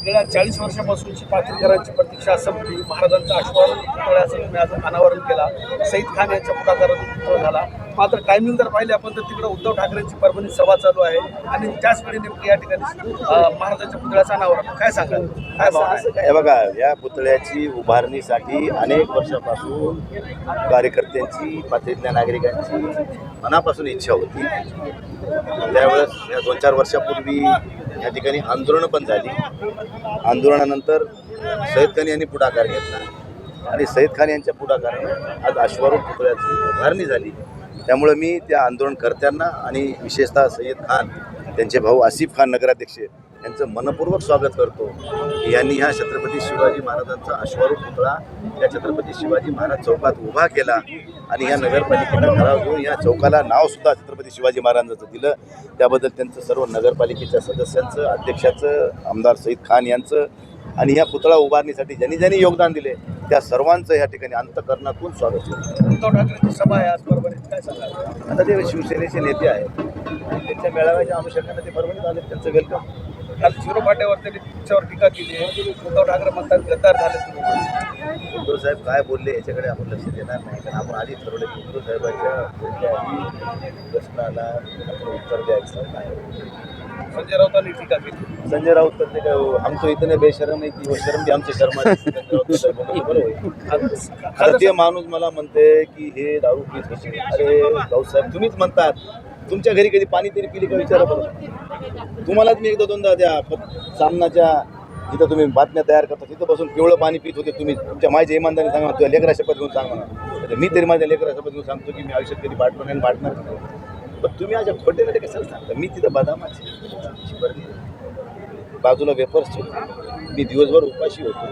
गेल्या 40 वर्षापासूनची पाथरीकरांची प्रतीक्षा संपली. महाराजांचा अश्वारूढ पुतळ्याचं तुम्ही आज अनावरण केला. सईद खान यांच्या पुढाकारातून पुतळा झाला. मात्र टायमिंग जर पाहिले आपण तर तिकडे उद्धव ठाकरेंची परभणीत सभा चालू आहे आणि त्याच वेळी नेमकी या ठिकाणी महाराजांच्या पुतळ्याचं अनावरण. काय सांगाल, काय भावना आहे? हे बघा, या पुतळ्याची उभारणीसाठी अनेक वर्षापासून कार्यकर्त्यांची, पाथरीतल्या नागरिकांची मनापासून इच्छा होती. त्यावेळेस या 2-4 वर्षापूर्वी या ठिकाणी आंदोलनं पण झाली. आंदोलनानंतर सईद खान यांनी पुढाकार घेतला आणि सईद खान यांच्या पुढाकारानं आज अश्वारूढ पुतळ्याची उभारणी झाली. त्यामुळे मी त्या आंदोलनकर्त्यांना आणि विशेषतः सय्यद खान, त्यांचे भाऊ आसिफ खान नगराध्यक्ष यांचं मनपूर्वक स्वागत करतो की यांनी ह्या छत्रपती शिवाजी महाराजांचा अश्वारूढ पुतळा या छत्रपती शिवाजी महाराज चौकात उभा केला आणि ह्या नगरपालिकेचा ठराव घेऊन या चौकाला नावसुद्धा छत्रपती शिवाजी महाराजांचं दिलं. त्याबद्दल त्यांचं सर्व नगरपालिकेच्या सदस्यांचं, अध्यक्षाचं, आमदार सईद खान यांचं आणि ह्या पुतळा उभारणीसाठी ज्यांनी ज्यांनी योगदान दिले त्या सर्वांचं या ठिकाणी अंतःकरणातून स्वागत केलं. उद्धव ठाकरेंची सभा आहे आज परभणीत, काय सांगाल? आता ते शिवसेनेचे नेते आहेत, त्यांच्या मेळाव्याच्या अनुषंगाने ते परभणीत आले, त्यांचं वेलकम. काल झिरो फाट्यावर त्यांनी तुमच्यावर टीका केली आहे. उद्धव ठाकरे म्हणतात गद्दार झाले. उद्धव साहेब काय बोलले याच्याकडे आपण लक्ष देणार नाही, कारण आपण आधी ठरवलं की उद्धव साहेबांच्या प्रश्नाला आपण उत्तर द्यायचं नाही. संजय राऊतांनी टीका केली. संजय राऊत तर ते काय आमचं इतने बेशरम आहे की शरम ती आमची शर्मा भारतीय माणूस मला म्हणते की हे दारू पीत कशी. अरे राऊत साहेब, तुम्हीच म्हणतात तुमच्या घरी कधी पाणी तरी पिली का विचारा बरं. तुम्हालाच मी एकदा दोनदा त्या सामनाच्या जिथं तुम्ही बातम्या तयार करता तिथं बसून केवळं पाणी पित होते तुम्ही. तुमच्या माझ्या इमानदारी सांगा, तुझ्या लेकरा शपथ घेऊन सांग म्हणा. मी तरी माझ्या लेकरा शपथ घेऊन सांगतो की मी आयुष्यात कधी बाटलो नाही, बाटणार नाही. पण तुम्ही आज खोटे नाही कशाला सांगता. मी तिथं बदामाची बाजूला वेफर्स ठेवतो, मी दिवसभर उपाशी होतो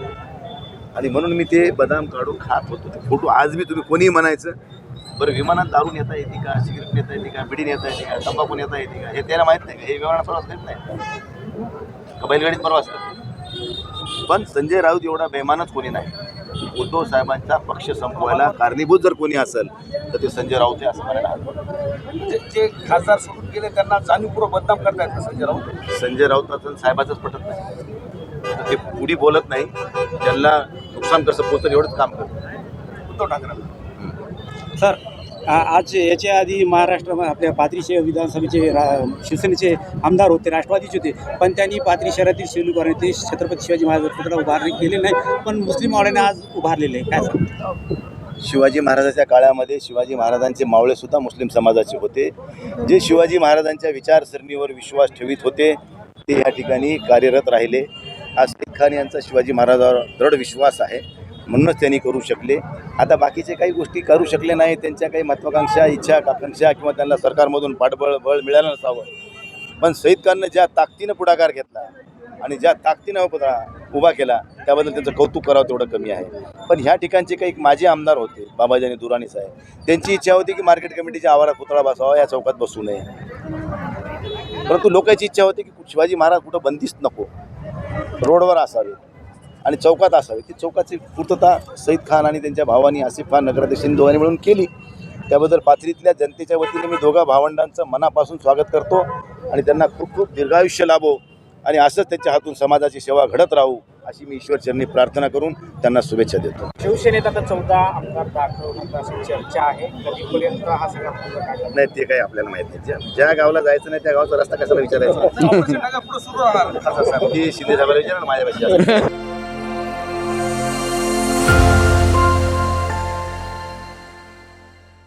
आणि म्हणून मी ते बदाम काढून खात होतो. ते फोटो आज मी, तुम्ही कोणीही म्हणायचं बरं विमानात दारू नेता येते का, सिगरेट नेता येते का, बिडी नेता येते का, तंबाखू नेता येते का, हे त्याला माहीत नाही का? हे विमानात प्रवास करत नाही का, बैलगाडीत प्रवास करते. पण संजय राऊत एवढा बेमानच कोणी नाही. उद्धव साहेबांचा पक्ष संपवायला कारणीभूत जर कोणी असेल तर ते संजय राऊत आहे असं म्हणायला हवं. जे खासदार सोडून गेले त्यांना जाणीवपूर्वक बदनाम करतायत का संजय राऊत? संजय राऊताचं साहेबाचंच पटत नाही. ते पुढी बोलत नाही, त्यांना नुकसान कसं पोचतं एवढंच काम करतं उद्धव ठाकरे. सर, आज याच्या आधी महाराष्ट्रामध्ये आपल्या पाथरी विधानसभेचे शिवसेनेचे आमदार होते, राष्ट्रवादीचे होते, पण त्यांनी पाथरी शहरातील शिवलिकवाडी छत्रपती शिवाजी महाराज पुतळा उभारणी केले नाही, पण मुस्लिम मावळ्यांना आज उभारलेले आहे. काय सांगतो? शिवाजी महाराजांच्या काळामध्ये शिवाजी महाराजांचे मावळेसुद्धा मुस्लिम समाजाचे होते. जे शिवाजी महाराजांच्या विचारसरणीवर विश्वास ठेवीत होते ते या ठिकाणी कार्यरत राहिले. आज सईद खान यांचा शिवाजी महाराजांवर दृढ विश्वास आहे, म्हणूनच त्यांनी करू शकले. आता बाकीचे काही गोष्टी करू शकले नाही, त्यांच्या काही महत्त्वाकांक्षा, इच्छा, आकांक्षा किंवा त्यांना सरकारमधून पाठबळ मिळालं नसावं. पण सईद खाननं ज्या ताकदीनं पुढाकार घेतला आणि ज्या ताकदीनं पुतळा उभा केला त्याबद्दल त्यांचं कौतुक करावं तेवढं कमी आहे. पण ह्या ठिकाणचे काही माजी आमदार होते, बाबाजानी दुराणी साहेब, त्यांची इच्छा होती की मार्केट कमिटीच्या आवारात पुतळा बसावा, या चौकात बसू नये. परंतु लोकांची इच्छा होती की शिवाजी महाराज कुठं बंदिस्त नको, रोडवर असावे आणि चौकात असावे. ती चौकाची पूर्तता सईद खान आणि त्यांच्या भावांनी, आसिफ खान नगराध्यक्षांनी दोघांनी मिळून केली. त्याबद्दल पाथरीतल्या जनतेच्या वतीने मी दोघा भावंडांचं मनापासून स्वागत करतो आणि त्यांना खूप खूप दीर्घायुष्य लाभो आणि असंच त्यांच्या हातून समाजाची सेवा घडत राहू अशी मी ईश्वरचरणी प्रार्थना करून त्यांना शुभेच्छा देतो. शिवसेनेत आता 14 आमदार दाखवण्याची अशी चर्चा आहे. कधीपर्यंत हा सगळा नाही ते काही आपल्याला माहीत नाही. ज्या गावाला जायचं नाही त्या गावाचा रस्ता कशाला विचारायचा? पुढे सुरू राहणार ती शिंदे साहेबांना विचारा ना माझ्यापेक्षा.